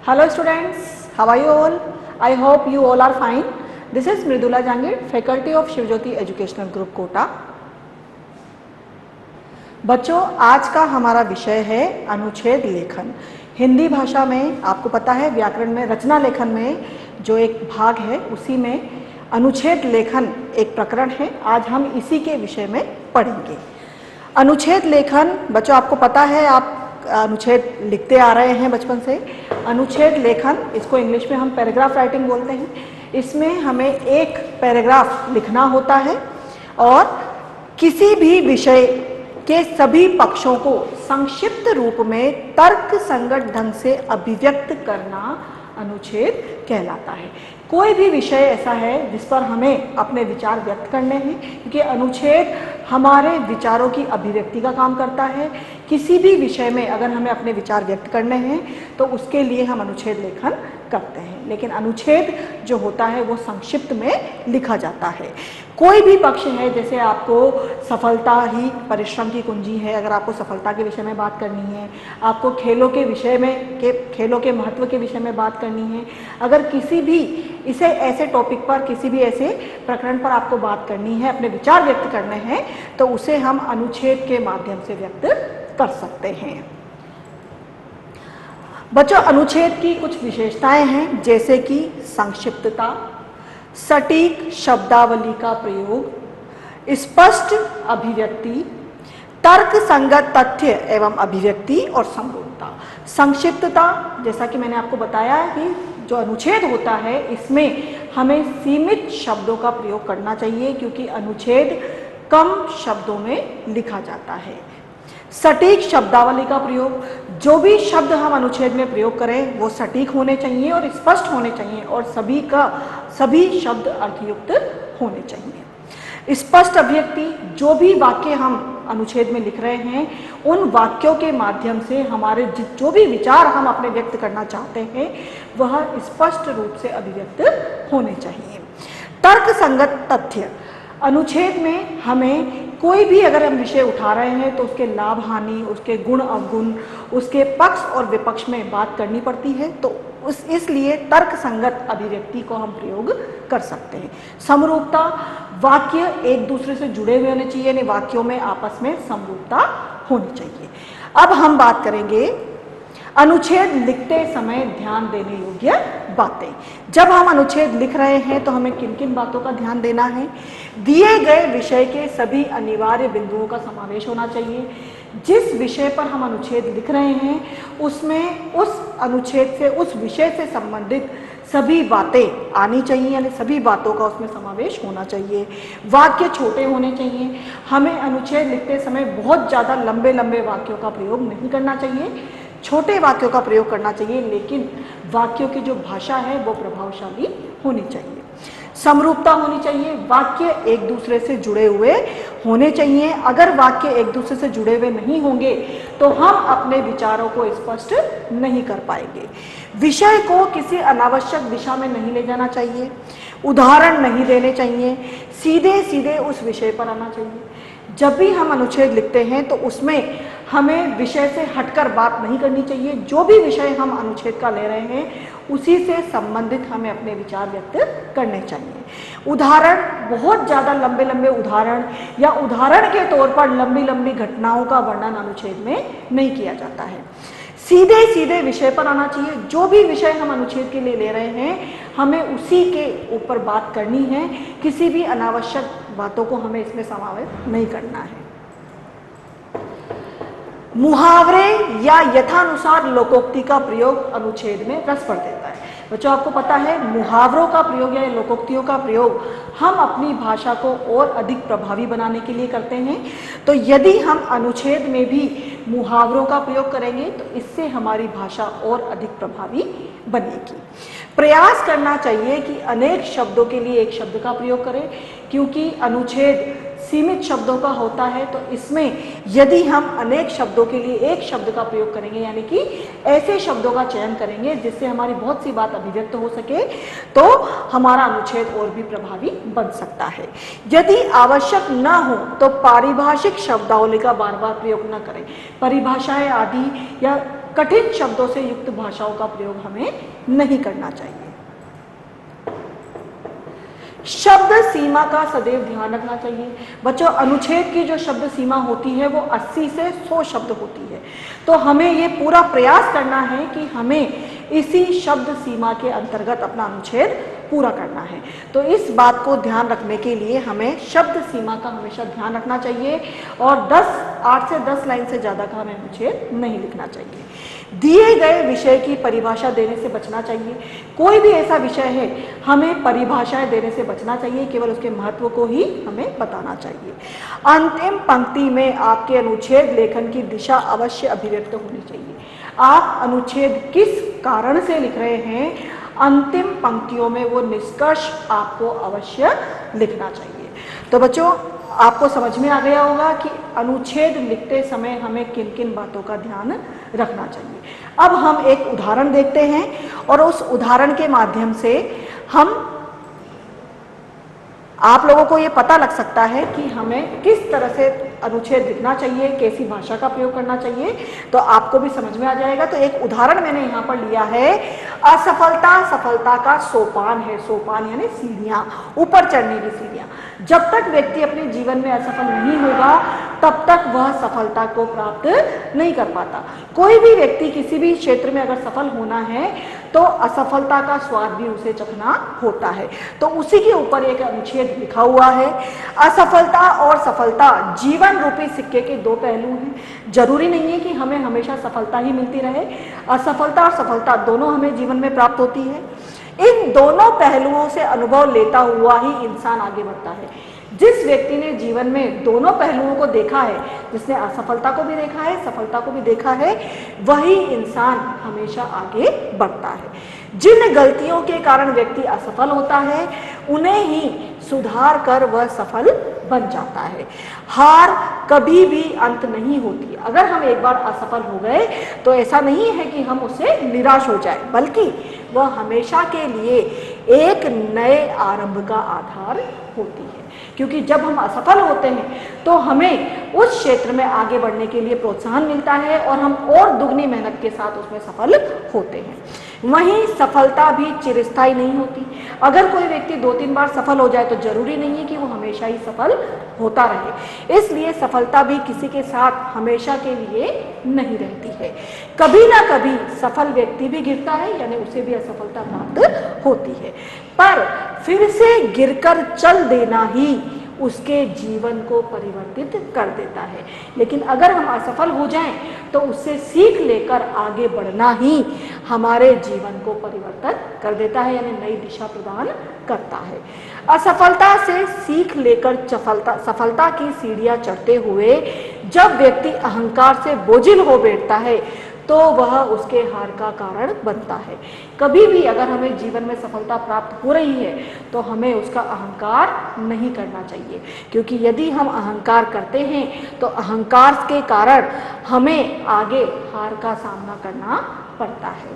Hello students, how are you all? I hope you all are fine. This is Mridula Jangir, faculty of Shivjyoti educational group Kota. बच्चों, आज का हमारा विषय है अनुच्छेद लेखन। हिंदी भाषा में आपको पता है व्याकरण में रचना लेखन में जो एक भाग है उसी में अनुच्छेद लेखन एक प्रकरण है। आज हम इसी के विषय में पढ़ेंगे। अनुच्छेद लेखन बच्चों आपको पता है, आप अनुच्छेद लिखते आ रहे हैं बचपन से। अनुच्छेद लेखन, इसको इंग्लिश में हम पैराग्राफ राइटिंग बोलते हैं। इसमें हमें एक पैराग्राफ लिखना होता है और किसी भी विषय के सभी पक्षों को संक्षिप्त रूप में तर्क संगत ढंग से अभिव्यक्त करना अनुच्छेद कहलाता है। कोई भी विषय ऐसा है जिस पर हमें अपने विचार व्यक्त करने हैं, क्योंकि अनुच्छेद हमारे विचारों की अभिव्यक्ति का काम करता है। किसी भी विषय में अगर हमें अपने विचार व्यक्त करने हैं तो उसके लिए हम अनुच्छेद लेखन करते हैं, लेकिन अनुच्छेद जो होता है वो संक्षिप्त में लिखा जाता है। कोई भी पक्ष है, जैसे आपको सफलता ही परिश्रम की कुंजी है, अगर आपको सफलता के विषय में बात करनी है, आपको खेलों के विषय में खेलों के महत्व के विषय में बात करनी है, अगर किसी भी इसे ऐसे टॉपिक पर, किसी भी ऐसे प्रकरण पर आपको बात करनी है, अपने विचार व्यक्त करने हैं, तो उसे हम अनुच्छेद के माध्यम से व्यक्त कर सकते हैं। बच्चों, अनुच्छेद की कुछ विशेषताएं हैं, जैसे कि संक्षिप्तता, सटीक शब्दावली का प्रयोग, स्पष्ट अभिव्यक्ति, तर्क संगत तथ्य एवं अभिव्यक्ति और समरूपता। संक्षिप्तता, जैसा कि मैंने आपको बताया कि जो अनुच्छेद होता है इसमें हमें सीमित शब्दों का प्रयोग करना चाहिए, क्योंकि अनुच्छेद कम शब्दों में लिखा जाता है। सटीक शब्दावली का प्रयोग, जो भी शब्द हम अनुच्छेद में प्रयोग करें वो सटीक होने चाहिए और स्पष्ट होने चाहिए और सभी शब्द अर्थयुक्त होने चाहिए। स्पष्ट अभिव्यक्ति, जो भी वाक्य हम अनुच्छेद में लिख रहे हैं उन वाक्यों के माध्यम से हमारे जो भी विचार हम अपने व्यक्त करना चाहते हैं वह स्पष्ट रूप से अभिव्यक्त होने चाहिए। तर्क संगत तथ्य, अनुच्छेद में हमें कोई भी अगर हम विषय उठा रहे हैं तो उसके लाभ हानि, उसके गुण अवगुण, उसके पक्ष और विपक्ष में बात करनी पड़ती है, तो इसलिए तर्क संगत अभिव्यक्ति को हम प्रयोग कर सकते हैं। समरूपता, वाक्य एक दूसरे से जुड़े हुए होने चाहिए, यानी वाक्यों में आपस में समरूपता होनी चाहिए। अब हम बात करेंगे अनुच्छेद लिखते समय ध्यान देने योग्य बातें। जब हम अनुच्छेद लिख रहे हैं तो हमें किन किन बातों का ध्यान देना है? दिए गए विषय के सभी अनिवार्य बिंदुओं का समावेश होना चाहिए। जिस विषय पर हम अनुच्छेद लिख रहे हैं उसमें उस अनुच्छेद से, उस विषय से संबंधित सभी बातें आनी चाहिए, यानी सभी बातों का उसमें समावेश होना चाहिए। वाक्य छोटे होने चाहिए। हमें अनुच्छेद लिखते समय बहुत ज़्यादा लंबे लंबे वाक्यों का प्रयोग नहीं करना चाहिए, छोटे वाक्यों का प्रयोग करना चाहिए, लेकिन वाक्यों की जो भाषा है वो प्रभावशाली होनी चाहिए। समरूपता होनी चाहिए, वाक्य एक दूसरे से जुड़े हुए होने चाहिए। अगर वाक्य एक दूसरे से जुड़े हुए नहीं होंगे तो हम अपने विचारों को स्पष्ट नहीं कर पाएंगे। विषय को किसी अनावश्यक दिशा में नहीं ले जाना चाहिए, उदाहरण नहीं देने चाहिए, सीधे सीधे उस विषय पर आना चाहिए। जब भी हम अनुच्छेद लिखते हैं तो उसमें हमें विषय से हटकर बात नहीं करनी चाहिए। जो भी विषय हम अनुच्छेद का ले रहे हैं उसी से संबंधित हमें अपने विचार व्यक्त करने चाहिए। उदाहरण, बहुत ज़्यादा लंबे लंबे उदाहरण या उदाहरण के तौर पर लंबी लंबी घटनाओं का वर्णन अनुच्छेद में नहीं किया जाता है। सीधे सीधे विषय पर आना चाहिए। जो भी विषय हम अनुच्छेद के लिए ले रहे हैं हमें उसी के ऊपर बात करनी है, किसी भी अनावश्यक बातों को हमें इसमें समावेश नहीं करना है। मुहावरे या यथानुसार लोकोक्ति का प्रयोग अनुच्छेद में रस भर देता है। बच्चों, आपको पता है मुहावरों का प्रयोग या लोकोक्तियों का प्रयोग हम अपनी भाषा को और अधिक प्रभावी बनाने के लिए करते हैं। तो यदि हम अनुच्छेद में भी मुहावरों का प्रयोग करेंगे तो इससे हमारी भाषा और अधिक प्रभावी बनेगी। प्रयास करना चाहिए कि अनेक शब्दों के लिए एक शब्द का प्रयोग करें, क्योंकि अनुच्छेद सीमित शब्दों का होता है, तो इसमें यदि हम अनेक शब्दों के लिए एक शब्द का प्रयोग करेंगे, यानी कि ऐसे शब्दों का चयन करेंगे जिससे हमारी बहुत सी बात अभिव्यक्त हो सके, तो हमारा अनुच्छेद और भी प्रभावी बन सकता है। यदि आवश्यक न हो तो पारिभाषिक शब्दावली का बार बार प्रयोग न करें। परिभाषाएं आदि या कठिन शब्दों से युक्त भाषाओं का प्रयोग हमें नहीं करना चाहिए। शब्द सीमा का सदैव ध्यान रखना चाहिए। बच्चों, अनुच्छेद की जो शब्द सीमा होती है वो 80 से 100 शब्द होती है, तो हमें ये पूरा प्रयास करना है कि हमें इसी शब्द सीमा के अंतर्गत अपना अनुच्छेद पूरा करना है। तो इस बात को ध्यान रखने के लिए हमें शब्द सीमा का हमेशा ध्यान रखना चाहिए और 8 से 10 लाइन से ज़्यादा का हमें अनुच्छेद नहीं लिखना चाहिए। दिए गए विषय की परिभाषा देने से बचना चाहिए। कोई भी ऐसा विषय है, हमें परिभाषाएं देने से बचना चाहिए, केवल उसके महत्व को ही हमें बताना चाहिए। अंतिम पंक्ति में आपके अनुच्छेद लेखन की दिशा अवश्य अभिव्यक्त होनी चाहिए। आप अनुच्छेद किस कारण से लिख रहे हैं, अंतिम पंक्तियों में वो निष्कर्ष आपको अवश्य लिखना चाहिए। तो बच्चों, आपको समझ में आ गया होगा कि अनुच्छेद लिखते समय हमें किन किन बातों का ध्यान रखना चाहिए। अब हम एक उदाहरण देखते हैं और उस उदाहरण के माध्यम से आप लोगों को ये पता लग सकता है कि हमें किस तरह से अनुच्छेद लिखना चाहिए, कैसी भाषा का प्रयोग करना चाहिए, तो आपको भी समझ में आ जाएगा। तो एक उदाहरण मैंने यहाँ पर लिया है। असफलता सफलता का सोपान है। सोपान यानी सीढ़ियाँ, ऊपर चढ़ने की सीढ़ियाँ। जब तक व्यक्ति अपने जीवन में असफल नहीं होगा तब तक वह सफलता को प्राप्त नहीं कर पाता। कोई भी व्यक्ति किसी भी क्षेत्र में अगर सफल होना है तो असफलता का स्वाद भी उसे चखना होता है। तो उसी के ऊपर एक अनुच्छेद लिखा हुआ है। असफलता और सफलता जीवन रूपी सिक्के के दो पहलू हैं। जरूरी नहीं है कि हमें हमेशा सफलता ही मिलती रहे। असफलता और सफलता दोनों हमें जीवन में प्राप्त होती है। इन दोनों पहलुओं से अनुभव लेता हुआ ही इंसान आगे बढ़ता है। जिस व्यक्ति ने जीवन में दोनों पहलुओं को देखा है, जिसने असफलता को भी देखा है, सफलता को भी देखा है, वही इंसान हमेशा आगे बढ़ता है। जिन गलतियों के कारण व्यक्ति असफल होता है उन्हें ही सुधार कर वह सफल बन जाता है। हार कभी भी अंत नहीं होती। अगर हम एक बार असफल हो गए तो ऐसा नहीं है कि हम उससे निराश हो जाए, बल्कि वह हमेशा के लिए एक नए आरंभ का आधार होती है। क्योंकि जब हम असफल होते हैं तो हमें उस क्षेत्र में आगे बढ़ने के लिए प्रोत्साहन मिलता है और हम और दुगनी मेहनत के साथ उसमें सफल होते हैं। वहीं सफलता भी चिरस्थायी नहीं होती। अगर कोई व्यक्ति 2-3 बार सफल हो जाए तो जरूरी नहीं है कि वो हमेशा ही सफल होता रहे। इसलिए सफलता भी किसी के साथ हमेशा के लिए नहीं रहती है। कभी ना कभी सफल व्यक्ति भी गिरता है, यानी उसे भी असफलता प्राप्त होती है, पर फिर से गिरकर चल देना ही उसके जीवन को परिवर्तित कर देता है। लेकिन अगर हम असफल हो जाएं तो उससे सीख लेकर आगे बढ़ना ही हमारे जीवन को परिवर्तित कर देता है, यानी नई दिशा प्रदान करता है। असफलता से सीख लेकर सफलता की सीढ़ियां चढ़ते हुए जब व्यक्ति अहंकार से बोझिल हो बैठता है तो वह उसके हार का कारण बनता है। कभी भी अगर हमें जीवन में सफलता प्राप्त हो रही है तो हमें उसका अहंकार नहीं करना चाहिए, क्योंकि यदि हम अहंकार करते हैं तो अहंकार के कारण हमें आगे हार का सामना करना पड़ता है।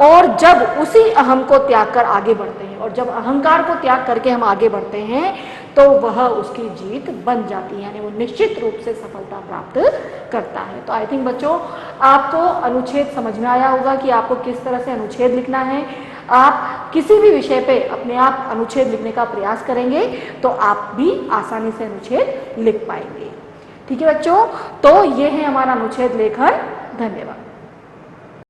और जब उसी अहम को त्याग कर आगे बढ़ते हैं और जब अहंकार को त्याग करके हम आगे बढ़ते हैं तो वह उसकी जीत बन जाती है, यानी वो निश्चित रूप से सफलता प्राप्त करता है। तो आई थिंक बच्चों, आपको अनुच्छेद समझ में आया होगा कि आपको किस तरह से अनुच्छेद लिखना है। आप किसी भी विषय पे अपने आप अनुच्छेद लिखने का प्रयास करेंगे तो आप भी आसानी से अनुच्छेद लिख पाएंगे। ठीक है बच्चों, तो ये है हमारा अनुच्छेद लेखन। धन्यवाद।